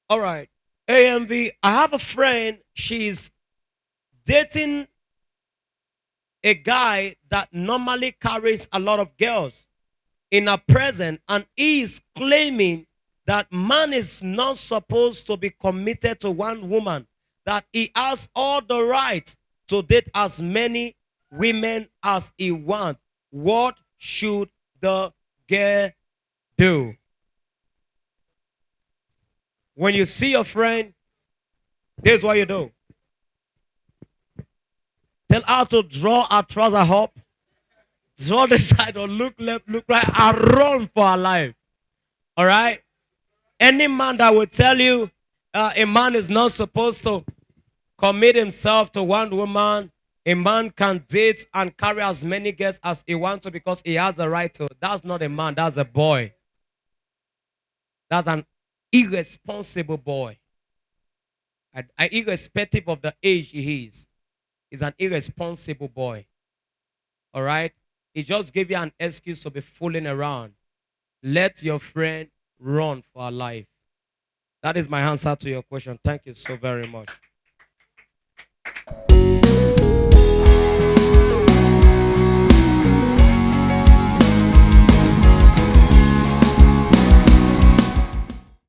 All right. AMV, I have a friend. She's dating a guy that normally carries a lot of girls in her present, and he is claiming that man is not supposed to be committed to one woman, that he has all the right to date as many women as he wants. What should the girl do? When you see your friend, this is what you do. Tell her to draw her trouser up, draw the side, or look left, look right, and run for her life. All right? Any man that will tell you a man is not supposed to commit himself to one woman, a man can date and carry as many girls as he wants to because he has a right to. That's not a man, that's a boy. That's an irresponsible boy. Irrespective of the age he is, he's an irresponsible boy. All right? He just gave you an excuse to be fooling around. Let your friend run for her life. That is my answer to your question. Thank you so very much.